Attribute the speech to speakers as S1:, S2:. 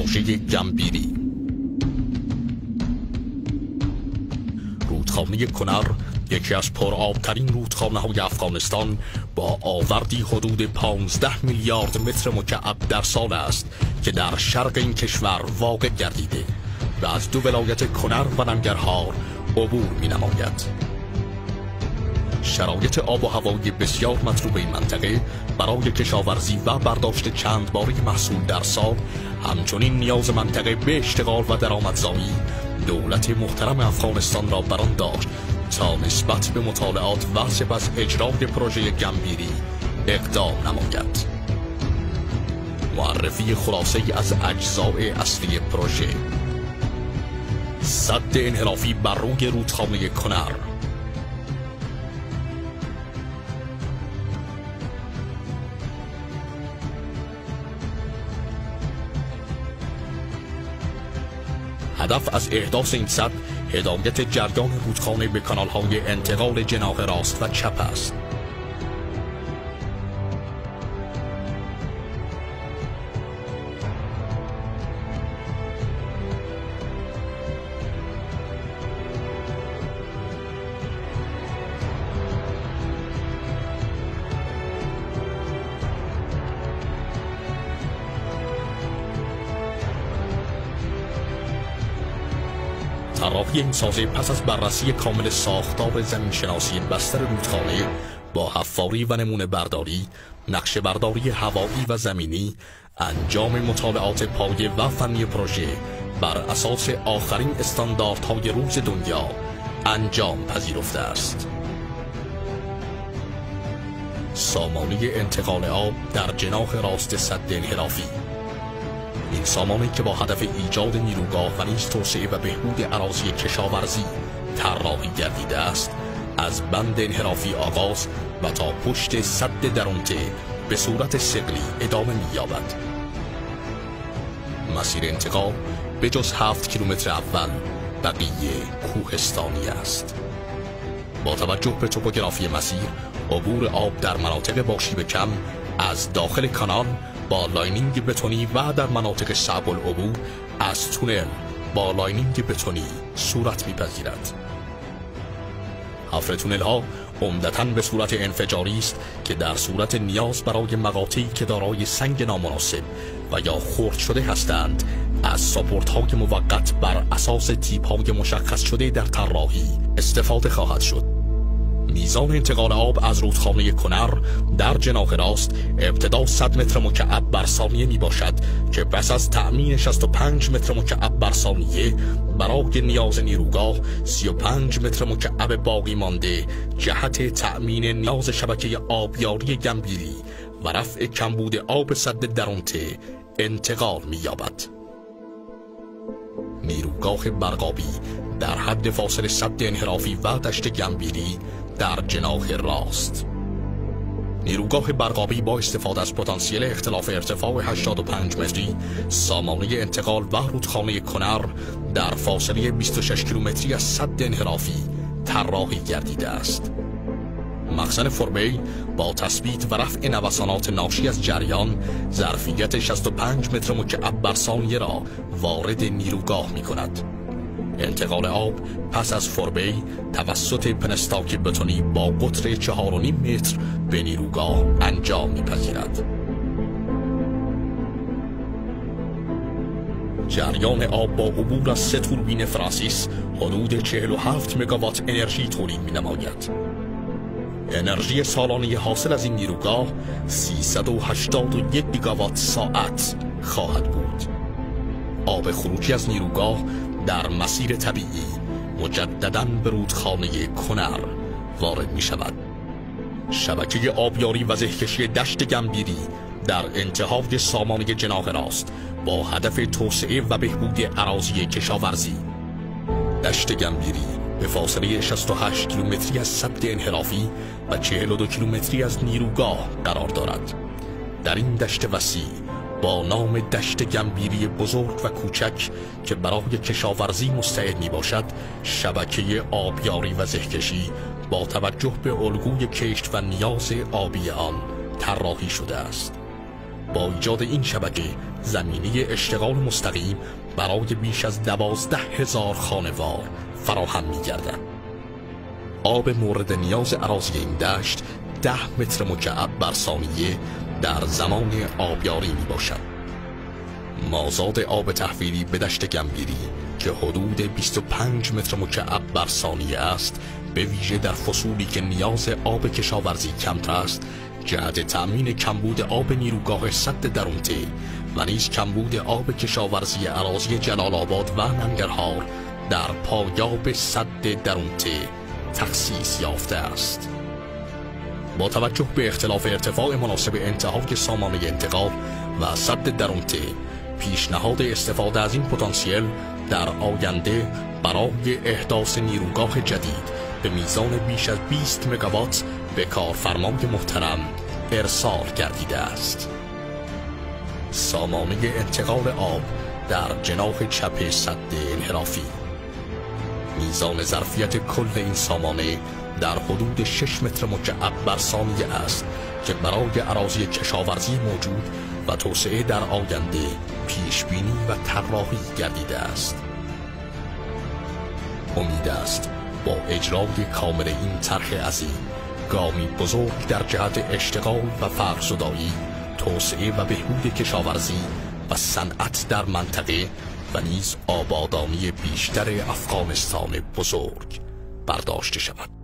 S1: پروژه گمبیری. رودخانه کنر یکی از پرآبترین رودخانه‌های افغانستان با آوردی حدود 15 میلیارد متر مکعب در سال است که در شرق این کشور واقع گردیده و از دو ولایت کنر و ننگرهار عبور می‌نماید. شرایط آب و هوایی بسیار مطلوب این منطقه برای کشاورزی و برداشت چند باره محصول در سال، همچنین نیاز منطقه به اشتغال و درآمدزایی دولت محترم افغانستان را بران داشت تا نسبت به مطالعات و سپس اجرای پروژه گمبیری اقدام نماید. معرفی خلاصه از اجزاء اصلی پروژه: سد انحرافی بر روی رودخانه کنر. هدف از احداث این سد هدایت جریان رودخانه به کانال‌های انتقال جناح راست و چپ است. طراحی این سازه پس از بررسی کامل ساختار زمینشناسی بستر رودخانه با حفاری و نمونه برداری، نقشه برداری هوایی و زمینی، انجام مطالعات پایه و فنی پروژه بر اساس آخرین استانداردهای روز دنیا انجام پذیرفته است. سامانه انتقال آب در جناح راست سد انحرافی. این سامانه که با هدف ایجاد نیروگاه و نیز توسعه و بهبود اراضی کشاورزی طراحی گردیده است، از بند انحرافی آغاز و تا پشت سد درونته به صورت ثقلی ادامه می‌یابد. مسیر انتقال به جز 7 کیلومتر اول بقیه کوهستانی است. با توجه به توپوگرافی مسیر، عبور آب در مناطق با شیب کم از داخل کانال با لاینینگ بتونی و در مناطق صعب العبور از تونل با لاینینگ بتونی صورت می‌پذیرد. حفر تونل ها عمدتاً به صورت انفجاری است که در صورت نیاز برای مقاطعی که دارای سنگ نامناسب و یا خرد شده هستند از ساپورت های موقت بر اساس تیپ های مشخص شده در طراحی استفاده خواهد شد. میزان انتقال آب از رودخانه کنر در جناح راست ابتدا 100 متر مکعب بر ثانیه می باشد که پس از تأمین 65 متر مکعب بر ثانیه برای نیاز نیروگاه 35 متر مکعب باقی مانده جهت تأمین نیاز شبکه آبیاری گمبیری و رفع کمبود آب سد درونته انتقال می یابد. نیروگاه برقابی در حد فاصل سد انحرافی و دشت گمبیری در جناح راست. نیروگاه برقابی با استفاده از پتانسیل اختلاف ارتفاع 85 متری سامانه انتقال و رودخانه کنر در فاصله 26 کیلومتری از سد انحرافی طراحی گردیده است. مخزن فوربی با تثبیت و رفع نوسانات ناشی از جریان ظرفیت 65 متر مکعب بر ثانیه را وارد نیروگاه می کند. انتقال آب پس از فوربی توسط پنستاک بتونی با قطر 4.5 متر به نیروگاه انجام می‌پذیرد. جریان آب با عبور از 3 توربین فرانسیس حدود 47 مگاوات انرژی تولید می‌نماید. انرژی سالانه حاصل از این نیروگاه 381 گیگاوات ساعت خواهد بود. آب خروجی از نیروگاه در مسیر طبیعی مجدداً به رودخانه کنر وارد می شود. شبکه آبیاری و زهکشی دشت گمبیری در انتهای سامانه جناح راست با هدف توسعه و بهبود اراضی کشاورزی. دشت گمبیری به فاصله 68 کیلومتری از سد انحرافی و 42 کیلومتری از نیروگاه قرار دارد. در این دشت وسیع با نام دشت گمبیری بزرگ و کوچک که برای کشاورزی مستعد می باشد، شبکه آبیاری و زهکشی با توجه به الگوی کشت و نیاز آبی آن طراحی شده است. با ایجاد این شبکه زمینه اشتغال مستقیم برای بیش از 12,000 خانوار فراهم می‌گردد. آب مورد نیاز اراضی این دشت 10 متر مکعب بر ثانیه در زمان آبیاری می باشد. مازاد آب تحویلی به دشت گمگیری که حدود 25 متر مکعب بر ثانیه است، به ویژه در فصولی که نیاز آب کشاورزی کمتر است، جهت تأمین کمبود آب نیروگاه سد درونته و نیز کمبود آب کشاورزی اراضی جلال آباد و ننگرهار در پایاب سد درونته تخصیص یافته است. با توجه به اختلاف ارتفاع مناسب انتهای سامانه انتقال و سد درونته، پیشنهاد استفاده از این پتانسیل در آینده برای احداث نیروگاه جدید به میزان بیش از 20 مگاوات به کارفرمای محترم ارسال گردیده است. سامانه انتقال آب در جناح چپ سد انحرافی. میزان ظرفیت کل این سامانه در حدود 6 متر مکعب بر ثانیه است که برای اراضی کشاورزی موجود و توسعه در آینده پیش بینی و طراحی گردیده است. امید است با اجرای کامل این طرح عظیم، گامی بزرگ در جهت اشتغال و فرق‌زدایی، توسعه و بهبود کشاورزی و صنعت در منطقه و نیز آبادانی بیشتر افغانستان بزرگ برداشته شود.